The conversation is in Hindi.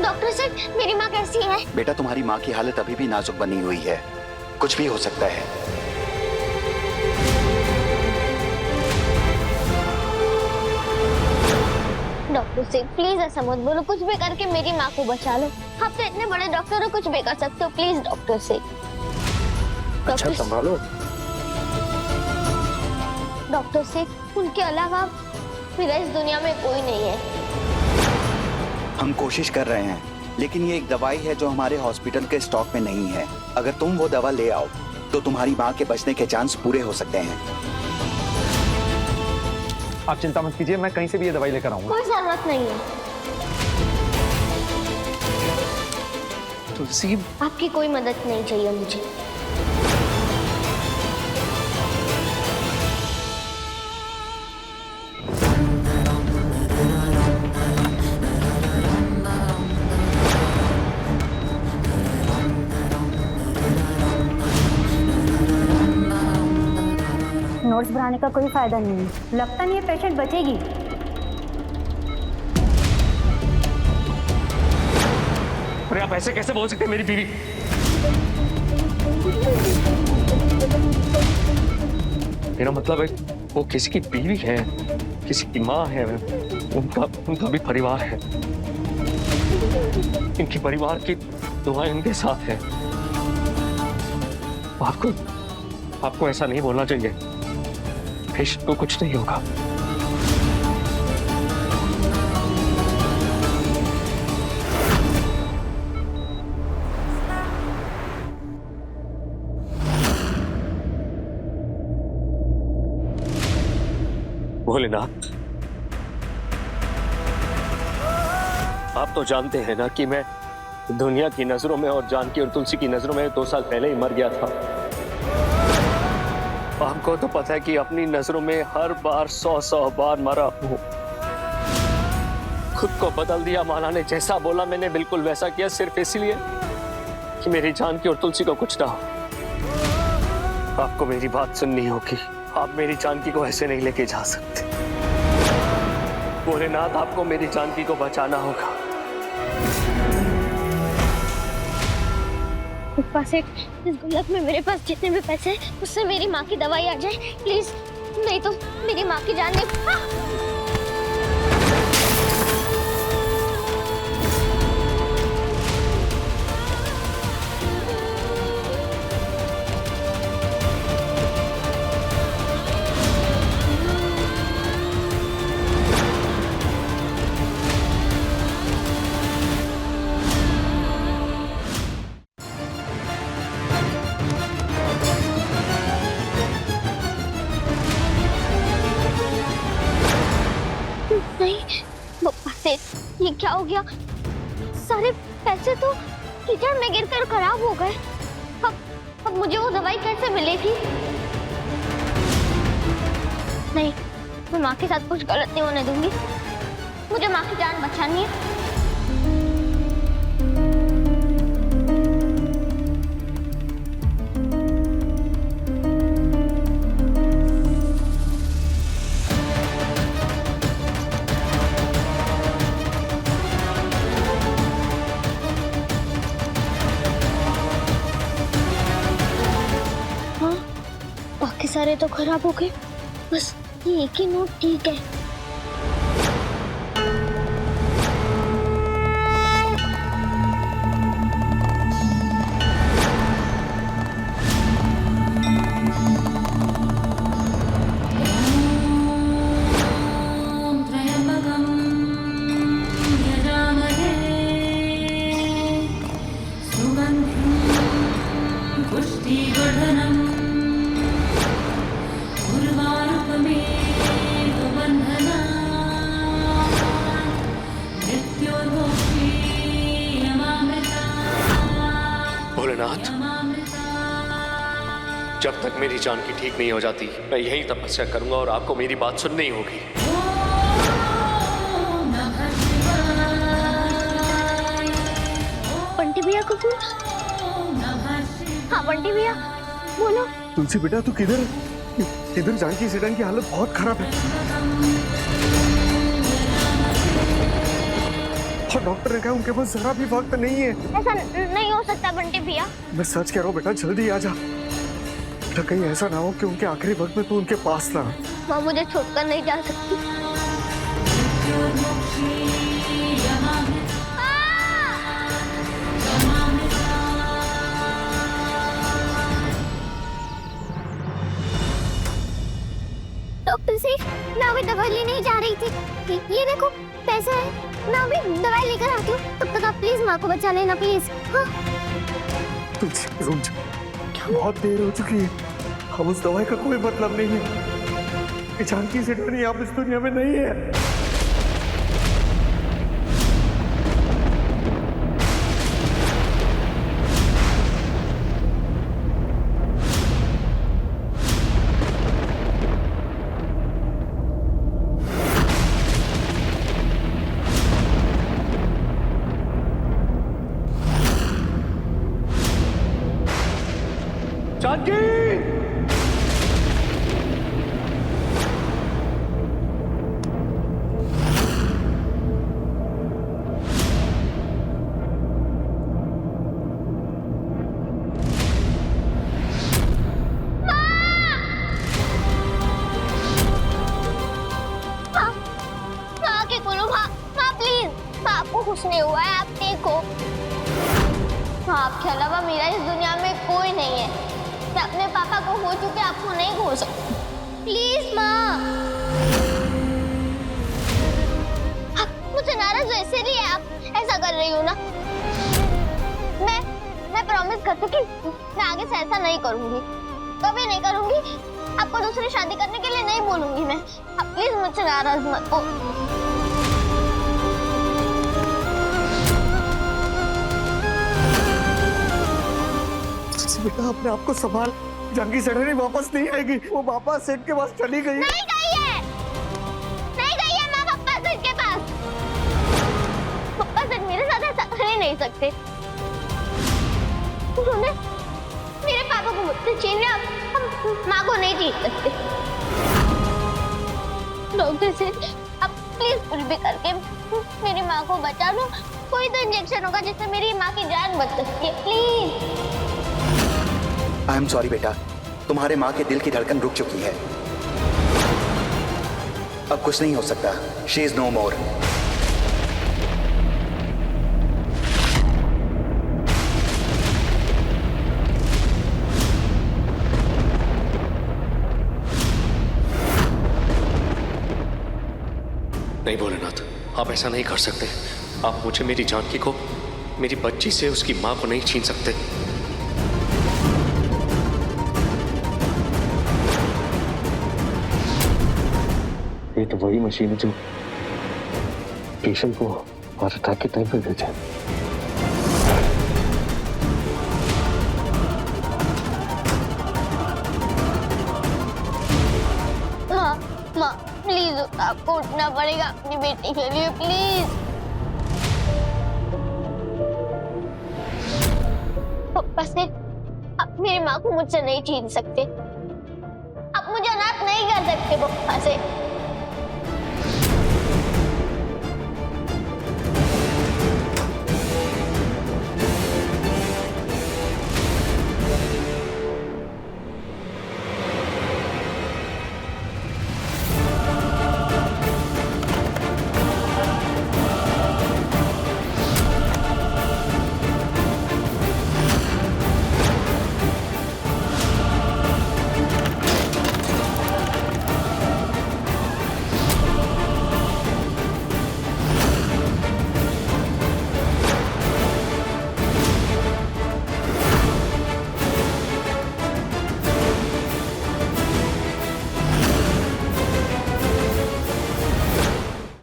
डॉक्टर साहब, मेरी माँ कैसी है? बेटा, तुम्हारी माँ की हालत अभी भी नाजुक बनी हुई है, कुछ भी हो सकता है। डॉक्टर साहब प्लीज ऐसा मत बोलो, कुछ भी करके मेरी माँ को बचा लो। आप तो इतने बड़े डॉक्टर हो, कुछ भी कर सकते हो, प्लीज डॉक्टर साहब। अच्छा संभालो। डॉक्टर साहब, उनके अलावा मेरा इस दुनिया में कोई नहीं है। हम कोशिश कर रहे हैं, लेकिन ये एक दवाई है जो हमारे हॉस्पिटल के स्टॉक में नहीं है। अगर तुम वो दवा ले आओ तो तुम्हारी माँ के बचने के चांस पूरे हो सकते हैं। आप चिंता मत कीजिए, मैं कहीं से भी ये दवाई लेकर आऊंगा। कोई जरूरत नहीं है तुलसी, आपकी, कोई मदद नहीं चाहिए मुझे। नोट्स बढ़ाने का कोई फायदा नहीं है, लगता नहीं है पेशेंट बचेगी। अरे आप ऐसे कैसे बोल सकते हैं मेरी बीवी? मेरा मतलब है वो किसी की बीवी है, किसी की माँ है, उनका भी परिवार है। इनकी परिवार की दुआएं इनके साथ है। आपको ऐसा नहीं बोलना चाहिए। पेशेंट को कुछ नहीं होगा। भोलेनाथ, आप तो जानते हैं ना कि मैं दुनिया की नजरों में और जानकी और तुलसी की नजरों में 2 साल पहले ही मर गया था। आपको तो पता है कि अपनी नजरों में हर बार 100 बार मरा हूं। खुद को बदल दिया माला ने, जैसा बोला मैंने बिल्कुल वैसा किया, सिर्फ इसलिए कि मेरी जानकी और तुलसी को कुछ ना हो। आपको मेरी बात सुननी होगी। आप मेरी जानकी को ऐसे नहीं लेके जा सकते। भोलेनाथ, आपको मेरी जानकी को बचाना होगा। इस गुल्लक में मेरे पास जितने भी पैसे हैं उससे मेरी माँ की दवाई आ जाए प्लीज, नहीं तो मेरी माँ की जान नहीं। ये क्या हो गया? सारे पैसे तो कीचड़ में गिरकर खराब हो गए। अब मुझे वो दवाई कैसे मिलेगी? नहीं, मैं माँ के साथ कुछ गलत नहीं होने दूंगी। मुझे माँ की जान बचानी है। बाकी सारे तो खराब हो गए, बस ये एक ही नोट ठीक है। भोलेनाथ, जब तक मेरी जानकी ठीक नहीं हो जाती मैं यही तपस्या करूंगा और आपको मेरी बात सुननी होगी। बंटी भैया को फोन। हाँ बंटी भैया बोलो। तुलसी बेटा तू किधर है? इधर जानकी सेठन की हालत बहुत खराब है। और डॉक्टर ने कहा उनके पास जरा भी वक्त नहीं है। ऐसा नहीं हो सकता बंटी भैया। मैं सच कह रहा हूँ बेटा, जल्दी आ जा बेटा, कहीं ऐसा ना हो कि उनके आखिरी वक्त में तू उनके पास ना। माँ मुझे छोड़कर नहीं जा सकती। डॉक्टर से मैं अभी दवाई लेने जा रही थी। ये देखो पैसा है, मैं अभी दवाई लेकर आती हूँ। तब तक आप प्लीज माँ को बचा लेना प्लीज। हाँ? तुलसी रुक जा, बहुत देर हो चुकी है। अब उस दवाई का कोई मतलब नहीं है। ये जानकी सेठानी आप इस दुनिया में नहीं है। जानकी! आपको कुछ नहीं हुआ है, आप ठीक हो। आपके अलावा मेरा इस दुनिया में कोई नहीं है। मैं अपने पापा को खो चुके, आपको नहीं खो सकती। प्लीज माँ। आप मुझे नाराज हो इसीलिए आप ऐसा कर रही हो ना। मैं प्रॉमिस करती हूँ कि मैं आगे से ऐसा नहीं करूंगी, कभी नहीं करूंगी। आपको दूसरी शादी करने के लिए नहीं बोलूंगी मैं। आप प्लीज मुझसे नाराज मत हो। बेटा अपने आप को संभाल, जानकी सेठानी वापस नहीं आएगी। वो पापा सेठ के पास चली गई। नहीं गई है, नहीं गई है माँ पप्पा सेठ के पास। पप्पा सेठ मेरे साथ ऐसा कर ही नहीं सकते। उन्होंने मेरे पापा को मुझसे छीन लिया, हम माँ को नहीं छीन सकते। डॉक्टर सेठ आप प्लीज कुछ भी करके मेरी माँ को बचा लो। कोई तो इंजेक्शन होगा जिससे मेरी माँ की जान बच सकती है, प्लीज। आई एम सॉरी बेटा, तुम्हारे माँ के दिल की धड़कन रुक चुकी है। अब कुछ नहीं हो सकता। शी इज नो मोर। नहीं भोलेनाथ, आप ऐसा नहीं कर सकते। आप मुझे, मेरी जानकी को, मेरी बच्ची से उसकी माँ को नहीं छीन सकते। ये तो वही मशीन है जो पेशेंट को हार्ट अटैक के टाइम पे देते हैं। माँ प्लीज आपको उठना पड़ेगा अपनी बेटी के लिए, प्लीज। पप्पा से आप मेरी माँ को मुझसे नहीं छीन सकते। आप मुझे अनाथ नहीं कर सकते पप्पा से।